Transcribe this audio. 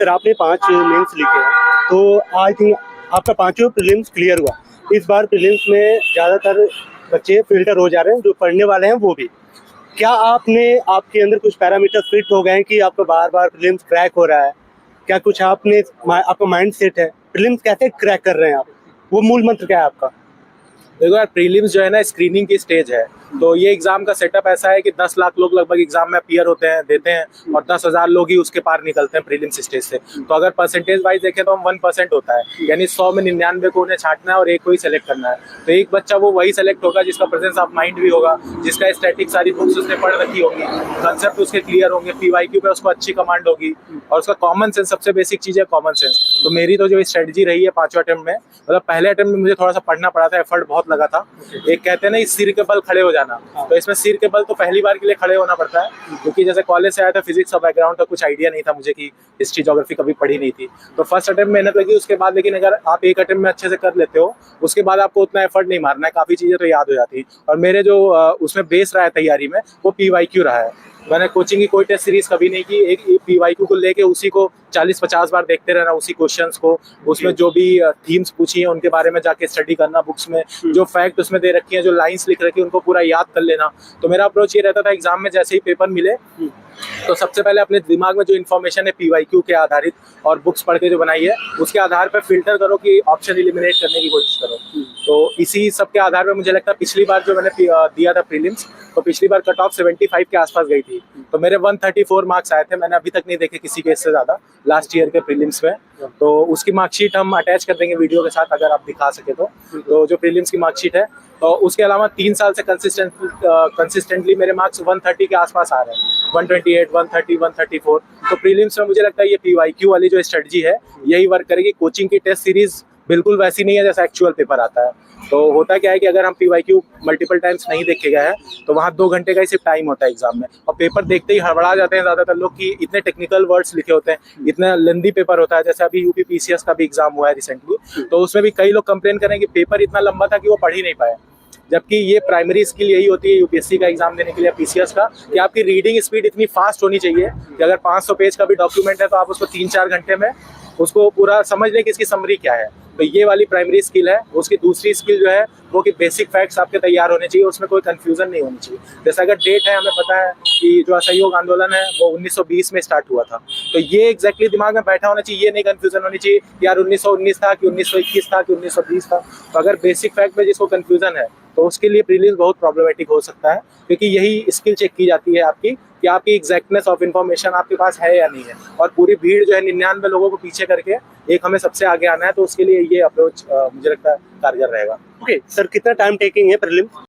Sir आपने 5 mains लिखे हैं, तो आई थिंक आपका पाँचों प्रीलिम्स क्लियर हुआ। इस बार प्रीलिम्स में ज़्यादातर बच्चे फ़िल्टर हो जा रहे हैं, जो पढ़ने वाले हैं वो भी। क्या आपके अंदर कुछ पैरामीटर्स फिट हो गए हैं कि आपका बार-बार प्रीलिम्स क्रैक हो रहा है? क्या कुछ आपका माइंड सेट है? प्रीलिम्स कैसे क्रैक कर रहे हैं आप? वो मूल मंत्र क्या है आपका? देखो यार, प्रीलिम्स जो है ना स्क्रीनिंग की स्टेज है। तो ये एग्जाम का सेटअप ऐसा है कि 10 लाख लोग लगभग एग्जाम में अपीयर होते हैं, देते हैं, और 10,000 लोग ही उसके पार निकलते हैं प्रीलिम्स स्टेज से। तो अगर परसेंटेज वाइज देखें तो हम 1% होता है, यानी 100 में 99 को उन्हें छांटना है और एक को ही सेलेक्ट करना है। तो एक बच्चा वो वही सेलेक्ट होगा जिसका प्रेजेंस ऑफ माइंड भी होगा, जिसका स्टैटिक सारी बुक्स उसने पढ़ रखी होगी, कंसेप्ट उसके क्लियर होंगे, पीवाईक्यू पे उसको अच्छी कमांड होगी, और उसका कॉमन सेंस सबसे बेसिक चीज है, कॉमन सेंस। तो मेरी तो जो स्ट्रेटजी रही है 5वें अटेम्प्ट में, मतलब पहले अटेम्प्ट में मुझे थोड़ा सा पढ़ना पड़ा था, एफर्ट बहुत लगा था। एक कहते हैं ना इस सिर के बल खड़े हो जाना, तो इसमें सिर के बल तो पहली बार के लिए खड़े होना पड़ता है, क्योंकि जैसे कॉलेज से आया था, फिजिक्स का बैकग्राउंड का कुछ आइडिया नहीं था मुझे कि हिस्ट्री ज्योग्राफी कभी पढ़ी नहीं थी। तो फर्स्ट अटेम्प्ट मेहनत लगी, उसके बाद लेकिन अगर आप एक अटेम्प्ट में अच्छे से कर लेते हो, उसके बाद आपको उतना एफर्ट नहीं मारना है, काफी चीजें तो याद हो जाती है। और मेरे जो उसमें बेस रहा है तैयारी में, वो पीवाईक्यू रहा है। मैंने कोचिंग की कोई टेस्ट सीरीज कभी नहीं की, एक पीवाईक्यू को लेके उसी को 40-50 बार देखते रहना, उसी क्वेश्चंस को, उसमें जो भी थीम्स पूछी हैं उनके बारे में जाके स्टडी करना, बुक्स में जो फैक्ट उसमें दे रखी हैं, जो लाइंस लिख रखी है, उनको पूरा याद कर लेना। तो मेरा अप्रोच ये रहता था, एग्जाम में जैसे ही पेपर मिले तो सबसे पहले अपने दिमाग में जो इन्फॉर्मेशन है पीवाईक्यू के आधारित और बुक्स पढ़ के जो बनाई है, उसके आधार पर फिल्टर करो कि ऑप्शन एलिमिनेट करने की कोशिश करो। तो इसी सब के आधार पर मुझे लगता है पिछली बार जो मैंने दिया था प्रीलिम्स, तो पिछली बार कट ऑफ 75 के आसपास गई थी, तो मेरे 134 मार्क्स आए थे। मैंने अभी तक नहीं देखे किसी के इससे ज्यादा लास्ट ईयर के प्रीलिम्स में। तो उसकी मार्कशीट हम अटैच कर देंगे वीडियो के साथ, अगर आप दिखा सके तो जो प्रीलिम्स की मार्कशीट है। तो उसके अलावा 3 साल से कंसिस्टेंटली मेरे मार्क्स 130 के आसपास आ रहे हैं, 128, 130, 134। तो प्रीलिम्स में मुझे लगता है ये पीवाईक्यू वाली जो स्ट्रेटजी है यही वर्क करेगी। कोचिंग की टेस्ट सीरीज बिल्कुल वैसी नहीं है जैसा एक्चुअल पेपर आता है। तो होता क्या है कि अगर हम पीवाईक्यू मल्टीपल टाइम्स नहीं देखे गए हैं, तो वहाँ 2 घंटे का ही सिर्फ टाइम होता है एग्जाम में, और पेपर देखते ही हड़बड़ा जाते हैं ज्यादातर लोग कि इतने टेक्निकल वर्ड्स लिखे होते हैं, इतना लेंदी पेपर होता है। जैसे अभी यूपी पीसीएस का भी एग्जाम हुआ है रिसेंटली, तो उसमें भी कई लोग कंप्लेन करें कि पेपर इतना लंबा था कि वो पढ़ ही नहीं पाए। जबकि ये प्राइमरी स्किल यही होती है यूपीएससी का एग्जाम देने के लिए, पीसीएस का, कि आपकी रीडिंग स्पीड इतनी फास्ट होनी चाहिए कि अगर 500 पेज का भी डॉक्यूमेंट है तो आप उसको 3-4 घंटे में उसको पूरा समझ लें कि इसकी समरी क्या है। तो ये वाली प्राइमरी स्किल है। उसकी दूसरी स्किल जो है वो कि बेसिक फैक्ट्स आपके तैयार होने चाहिए, उसमें कोई कंफ्यूजन नहीं होनी चाहिए। जैसे अगर डेट है, हमें पता है कि जो असहयोग आंदोलन है वो 1920 में स्टार्ट हुआ था, तो ये एग्जैक्टली दिमाग में बैठा होना चाहिए। ये नहीं कंफ्यूजन होनी चाहिए कि यार 1919 था कि 1921 था कि 1920 था। तो अगर बेसिक फैक्ट में जिसको कंफ्यूजन है तो उसके लिए प्रीलिम्स बहुत प्रॉब्लमेटिक हो सकता है, क्योंकि यही स्किल चेक की जाती है आपकी कि आपकी एग्जैक्टनेस ऑफ इन्फॉर्मेशन आपके पास है या नहीं है। और पूरी भीड़ जो है 99 लोगों को पीछे करके एक हमें सबसे आगे आना है, तो उसके लिए ये अप्रोच मुझे लगता है कारगर रहेगा। ओके सर, कितना टाइम टेकिंग है प्रीलिम्स?